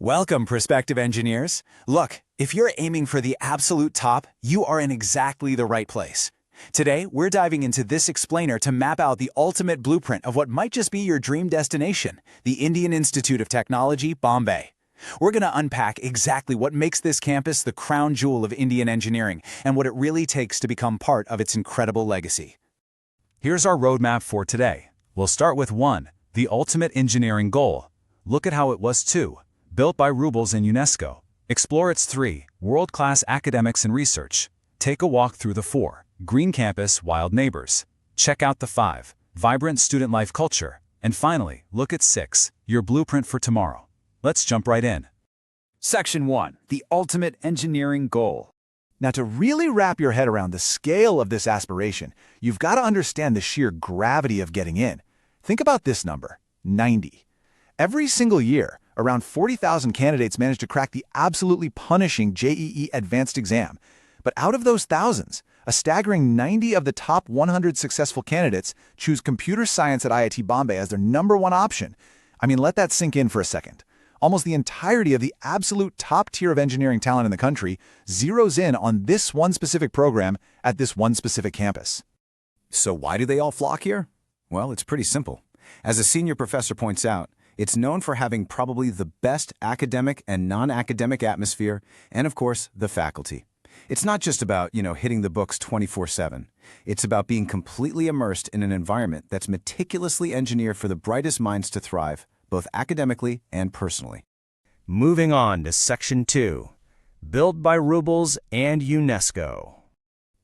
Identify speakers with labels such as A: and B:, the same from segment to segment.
A: Welcome, prospective engineers. Look, if you're aiming for the absolute top, you are in exactly the right place. Today, we're diving into this explainer to map out the ultimate blueprint of what might just be your dream destination, the Indian Institute of Technology, Bombay. We're going to unpack exactly what makes this campus the crown jewel of Indian engineering and what it really takes to become part of its incredible legacy. Here's our roadmap for today. We'll start with 1, the ultimate engineering goal. Look at how it was 2. Built by Rubles and UNESCO. Explore its 3, world-class academics and research. Take a walk through the 4, green campus, wild neighbors. Check out the 5, vibrant student life culture. And finally, look at 6, your blueprint for tomorrow. Let's jump right in.
B: Section 1, the ultimate engineering goal. Now, to really wrap your head around the scale of this aspiration, you've got to understand the sheer gravity of getting in. Think about this number, 90. Every single year, around 40,000 candidates manage to crack the absolutely punishing JEE Advanced exam. But out of those thousands, a staggering 90 of the top 100 successful candidates choose computer science at IIT Bombay as their #1 option. I mean, let that sink in for a second. Almost the entirety of the absolute top tier of engineering talent in the country zeroes in on this one specific program at this one specific campus.
C: So why do they all flock here? Well, it's pretty simple. As a senior professor points out, it's known for having probably the best academic and non-academic atmosphere, and of course, the faculty. It's not just about, hitting the books 24/7. It's about being completely immersed in an environment that's meticulously engineered for the brightest minds to thrive, both academically and personally.
D: Moving on to Section 2, built by Rubles and UNESCO.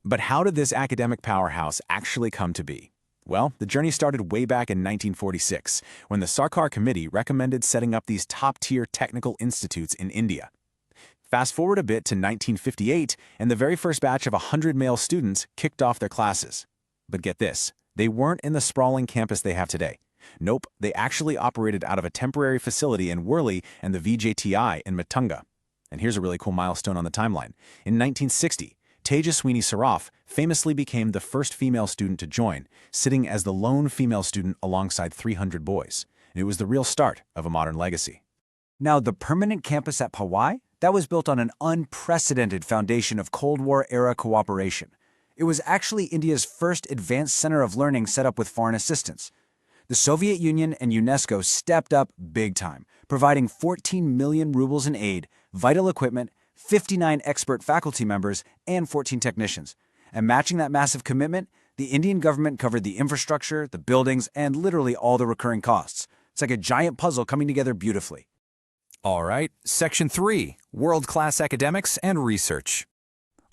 A: But how did this academic powerhouse actually come to be? Well, the journey started way back in 1946, when the Sarkar Committee recommended setting up these top-tier technical institutes in India. Fast forward a bit to 1958, and the very first batch of 100 male students kicked off their classes. But get this, they weren't in the sprawling campus they have today. Nope, they actually operated out of a temporary facility in Worli and the VJTI in Matunga. And here's a really cool milestone on the timeline. In 1960, Tejaswini Saraf famously became the first female student to join, sitting as the lone female student alongside 300 boys. And it was the real start of a modern legacy.
E: Now, the permanent campus at Powai, that was built on an unprecedented foundation of Cold War-era cooperation. It was actually India's first advanced center of learning set up with foreign assistance. The Soviet Union and UNESCO stepped up big time, providing 14 million rubles in aid, vital equipment, 59 expert faculty members, and 14 technicians. And matching that massive commitment, the Indian government covered the infrastructure, the buildings, and literally all the recurring costs. It's like a giant puzzle coming together beautifully.
A: All right, Section 3, world-class academics and research.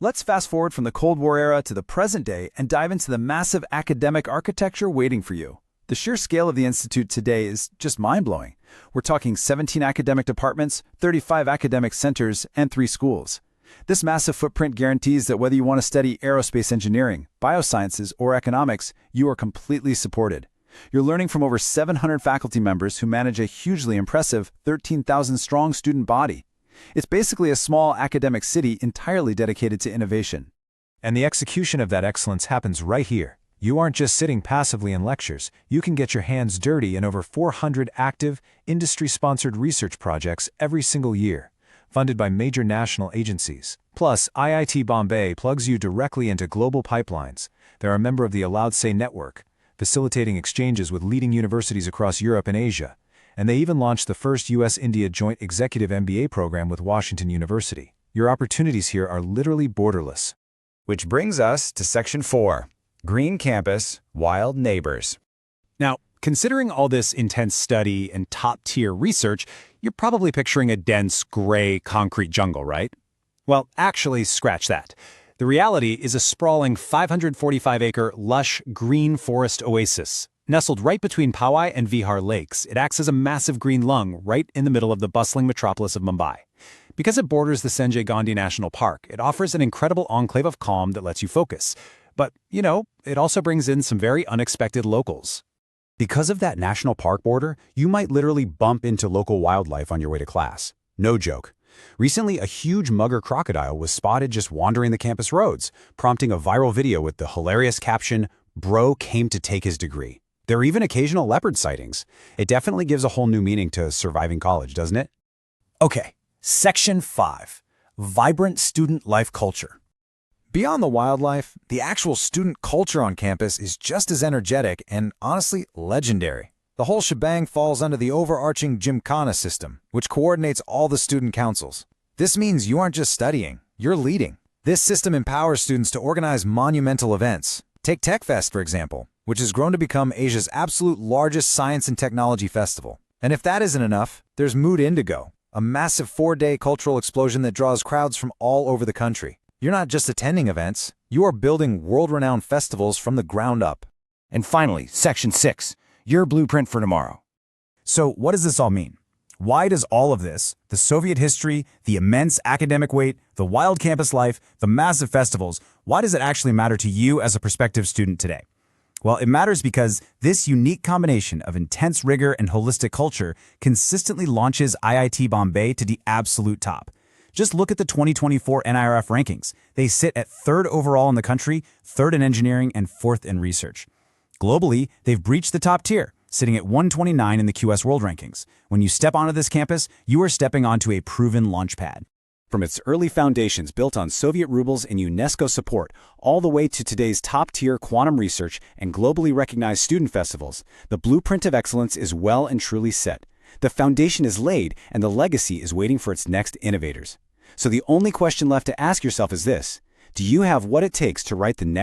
B: Let's fast forward from the Cold War era to the present day and dive into the massive academic architecture waiting for you. The sheer scale of the institute today is just mind-blowing. We're talking 17 academic departments, 35 academic centers, and 3 schools. This massive footprint guarantees that whether you want to study aerospace engineering, biosciences, or economics, you are completely supported. You're learning from over 700 faculty members who manage a hugely impressive 13,000-strong student body. It's basically a small academic city entirely dedicated to innovation.
F: And the execution of that excellence happens right here. You aren't just sitting passively in lectures, you can get your hands dirty in over 400 active, industry-sponsored research projects every single year, funded by major national agencies. Plus, IIT Bombay plugs you directly into global pipelines. They're a member of the Allowed Say network, facilitating exchanges with leading universities across Europe and Asia. And they even launched the first US-India joint executive MBA program with Washington University. Your opportunities here are literally borderless.
D: Which brings us to Section 4, green campus, wild neighbors.
A: Now, considering all this intense study and top-tier research, you're probably picturing a dense, gray, concrete jungle, right? Well, actually, scratch that. The reality is a sprawling 545-acre, lush, green forest oasis. Nestled right between Powai and Vihar lakes, it acts as a massive green lung right in the middle of the bustling metropolis of Mumbai. Because it borders the Sanjay Gandhi National Park, it offers an incredible enclave of calm that lets you focus. But, it also brings in some very unexpected locals. Because of that national park border, you might literally bump into local wildlife on your way to class. No joke. Recently, a huge mugger crocodile was spotted just wandering the campus roads, prompting a viral video with the hilarious caption, "Bro came to take his degree." There are even occasional leopard sightings. It definitely gives a whole new meaning to surviving college, doesn't it?
E: Okay, Section 5, Vibrant Student Life Culture.
B: Beyond the wildlife, the actual student culture on campus is just as energetic and, honestly, legendary. The whole shebang falls under the overarching Gymkhana system, which coordinates all the student councils. This means you aren't just studying, you're leading. This system empowers students to organize monumental events. Take TechFest, for example, which has grown to become Asia's absolute largest science and technology festival. And if that isn't enough, there's Mood Indigo, a massive 4-day cultural explosion that draws crowds from all over the country. You're not just attending events, you are building world-renowned festivals from the ground up.
E: And finally, Section 6, your blueprint for tomorrow.
G: So what does this all mean? Why does all of this, the Soviet history, the immense academic weight, the wild campus life, the massive festivals, why does it actually matter to you as a prospective student today? Well, it matters because this unique combination of intense rigor and holistic culture consistently launches IIT Bombay to the absolute top. Just look at the 2024 NIRF rankings. They sit at 3rd overall in the country, 3rd in engineering, and 4th in research. Globally, they've breached the top tier, sitting at 129 in the QS World Rankings. When you step onto this campus, you are stepping onto a proven launchpad.
A: From its early foundations built on Soviet rubles and UNESCO support, all the way to today's top-tier quantum research and globally recognized student festivals, the blueprint of excellence is well and truly set. The foundation is laid, and the legacy is waiting for its next innovators. So the only question left to ask yourself is this: do you have what it takes to write the next